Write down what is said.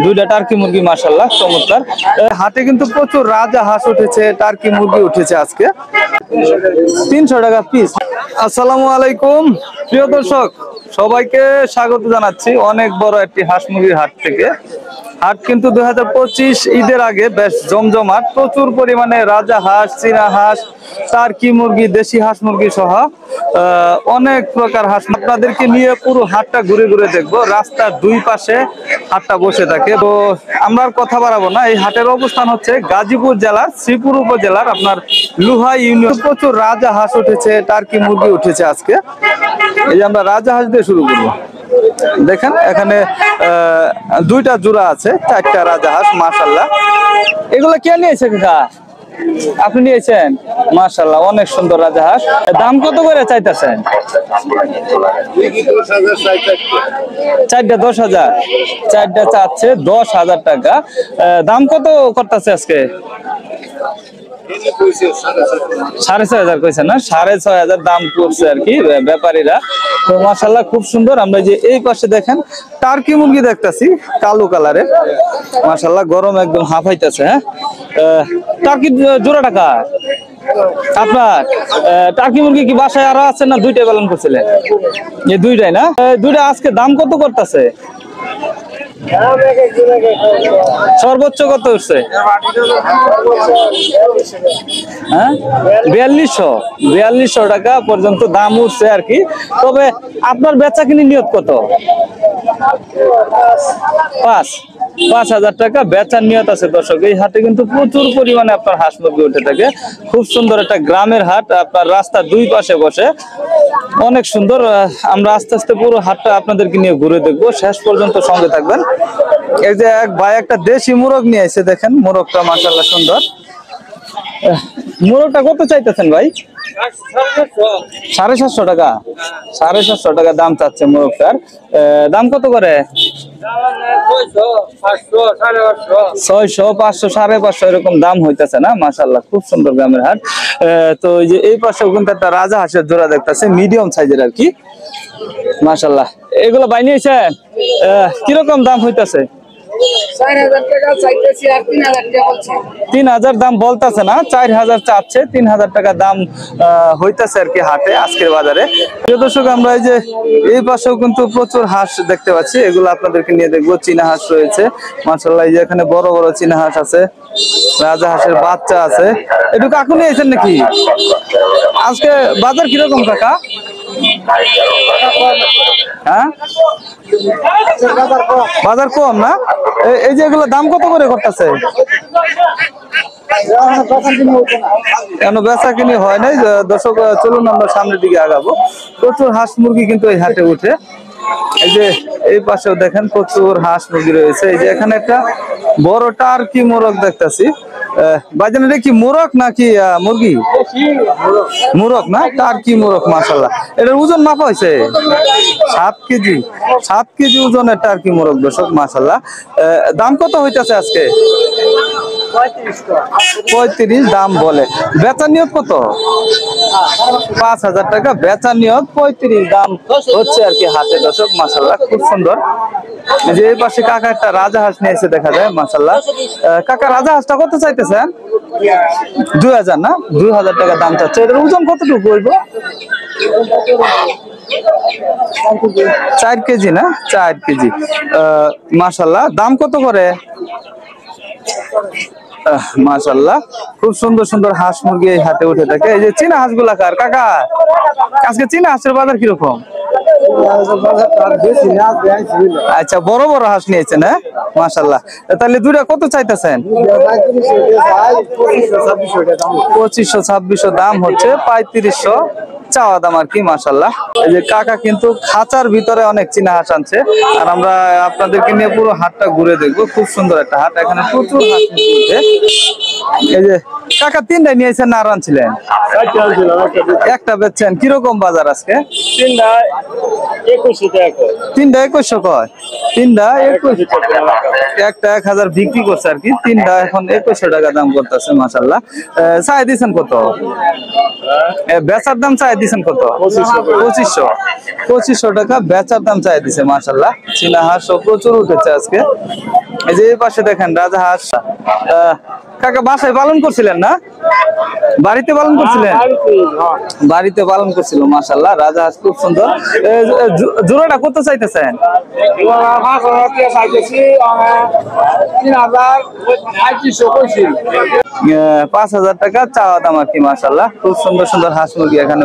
দুইটা টার্কি মুরগি মাশাআল্লাহ চমৎকার। হাটে কিন্তু প্রচুর রাজা হাঁস উঠেছে, টার্কি মুরগি উঠেছে আজকে 300 টাকা পিস। আসসালামু আলাইকুম প্রিয় দর্শক, সবাইকে স্বাগত জানাচ্ছি অনেক বড় একটি হাঁস মুরগির হাট থেকে। হাট কিন্তু 2025 ঈদের আগে বেশ জমজমাট, প্রচুর পরিমাণে রাজা হাঁস, চীনা হাঁস, টার্কি মুরগি, দেশি হাঁস মুরগি সহ অনেক প্রকার হাঁস আপনাদেরকে নিয়ে পুরো হাটটা ঘুরে ঘুরে দেখবো। রাস্তার দুই পাশে হাটটা বসে থাকে। তো আমরা আর কথা বাড়াবো না, এই হাটের অবস্থান হচ্ছে গাজীপুর জেলার শ্রীপুর উপজেলার আপনার লুহা ইউনিয়ন। প্রচুর রাজা হাঁস উঠেছে, টার্কি মুরগি উঠেছে আজকে। এই যে আমরা রাজা হাঁস দিয়ে শুরু করবো। দেখেন এখানে দুইটা জোড়া আছে, 4টা রাজা হাঁস মাশাআল্লাহ। এগুলো কে নিয়েছে কাকা? আপনি নিয়েছেন? মাশাআল্লাহ অনেক সুন্দর রাজা হাঁস। দাম কত করে চাইতেছেন? 4টা 10,000, 4টা চাচ্ছে 10,000 টাকা। দাম কত করতেছে আজকে? 6,500 কইছে না? 6,500 দাম করছে আর কি ব্যাপারীরা। তো মাশাআল্লাহ খুব সুন্দর। আমরা যে এই পাশে দেখেন টার্কি মুরগি দেখতেছি কালো কালারের, মাশাআল্লাহ গরম একদম হাঁপাইতেছে। হ্যাঁ, টার্কি জোড়া টাকা আপনার? টার্কি মুরগি কি বাসায় আরো আছে না দুইটাই পালন করছিলেন? এই দুইটাই না? দুইটা আজকে দাম কত করতেছে? সর্বোচ্চ কত উঠছে? হ্যাঁ 4200 টাকা পর্যন্ত দাম উঠছে আর কি। তবে আপনার বেচা কিনি নিয়ত কত? 5,000 টাকা বেচার নিয়ত আছে দর্শক। এই হাটে কিন্তু প্রচুর পরিমাণে আপনার হাঁস মুরগি উঠে থাকে। খুব সুন্দর একটা গ্রামের হাট, আপনার রাস্তার দুই পাশে বসে, অনেক সুন্দর। আমরা আস্তে আস্তে পুরো হাটটা আপনাদেরকে নিয়ে ঘুরে দেখবো, শেষ পর্যন্ত সঙ্গে থাকবেন। এই যে এক ভাই একটা দেশি মোরগ নিয়ে এসে, দেখেন মোরগটা মাশাআল্লাহ সুন্দর। মোরগটা কত চাইতেছেন ভাই? 750 টাকা। 750 টাকা দাম চাচ্ছে মোরগটার। দাম কত করে? 600, 500, 550 এরকম দাম হইতেছে না? মাশাআল্লাহ খুব সুন্দর গ্রামের হাট। তো এই যে এই পাশেও কিন্তু একটা রাজা হাঁসের জোড়া দেখতেছে, মিডিয়াম সাইজের আর কি মাশাআল্লাহ। এগুলো বাই নিয়েছেন? কিরকম দাম হইতেছে? 4,000 টাকা চাইতেছি আর 3,000 টাকা বলছি। 3,000 দাম বলতেছে না, 4,000 চাচ্ছে, 3,000 টাকা দাম হইতেছে আর কি হাটে আজকের বাজারে। প্রিয় দর্শক, আমরা এই যে এই পাশেও কিন্তু প্রচুর হাঁস দেখতে পাচ্ছি, এগুলো আপনাদেরকে নিয়ে দেখবো। চীনা হাঁস রয়েছে মাশাআল্লাহ। এই যে এখানে বড় বড় চীনা হাঁস আছে, রাজা হাঁসের বাচ্চা আছে। একটু কাকু নিয়েছেন নাকি? আজকে বাজার কিরকম কাকা? হ্যাঁ বাজার কম না? এই যে এগুলো দাম কত করে করতেছে? বেচা কিনি হয় নাই দর্শক। চলুন আমরা সামনের দিকে আগাবো। প্রচুর হাঁস মুরগি কিন্তু এই হাটে উঠে। এই যে এই পাশেও দেখেন প্রচুর হাঁস মুরগি রয়েছে। এই যে এখানে একটা বড় টার্কি মোরগ দেখতেছি। ভাইজান এটা কি মোরগ নাকি মুরগি? মোরগ না, টার্কি মোরগ মাশাআল্লাহ। এটার ওজন মাপা হয়েছে 7 কেজি। 7 কেজি ওজনের টার্কি মোরগ দর্শক মাশাআল্লাহ। দাম কত হইতেছে আজকে? 35 দাম বলে। বেচার নিয়ত কত? 5,000 টাকা বেচার নিয়ত, 35 দাম হচ্ছে আর কি হাটে দর্শক মাশাআল্লাহ খুব সুন্দর। যে এই পাশে কাকা একটা রাজা হাঁস নিয়ে এসে দেখা যায় মাশাআল্লাহ। কাকা রাজা হাঁসটা কত চাইতেছেন? 2,000 না? 2,000 টাকা দাম চাচ্ছে। এটার ওজন কতটুকু হইব? 4 কেজি না? 4 কেজি মাশাআল্লাহ। দাম কত করে? মাশাআল্লাহ খুব সুন্দর সুন্দর হাঁস মুরগি এই হাটে উঠে থাকে। এই যে চীনা হাঁস গুলা কার কাকা? আজকে চীনা হাঁসের বাজার কিরকম? আচ্ছা বড় বড় হাঁস নিয়েছেন? হ্যাঁ মাশাআল্লাহ। তাহলে দুইটা কত চাইতেছেন? 2500-2600 দাম হচ্ছে, 3500 চাওয়া দাম আর কি মাশাআল্লাহ। এই যে কাকা কিন্তু খাঁচার ভিতরে অনেক চীনা হাঁস আনছে, আর আমরা আপনাদেরকে নিয়ে পুরো হাটটা ঘুরে দেখবো। খুব সুন্দর একটা হাট, এখানে প্রচুর হাঁস উঠে। এই যে কাকা 3টা নিয়েছেন না আর আনছিলেন? একটা বেচছেন। কিরকম বাজার আজকে? 3টা 2100 টাকা। 3টা 2100 কয়? 3টা 2100, একটা 1000 বিক্রি করছে আর কি। 3টা এখন 2100 টাকা দাম করতেছে মাশাআল্লাহ। চাই দিয়েছেন কত? বেচার দাম চাই দিচ্ছেন কত? 2500 টাকা বেচার দাম চাই দিছে। মাশাআল্লাহ চীনা হাঁস প্রচুর উঠেছে আজকে। এই যে এই পাশে দেখেন রাজা হাঁস। কাকা বাসায় পালন করছিলেন না? বাড়িতে পালন করছিলেন? বাড়িতে পালন করছিল। মাশাআল্লাহ রাজা হাঁস খুব সুন্দর। জোড়াটা কত চাইতেছেন? 5000 টাকা চাওয়া দাম আর কি। মাশাআল্লাহ খুব সুন্দর সুন্দর হাঁস মুরগি এখানে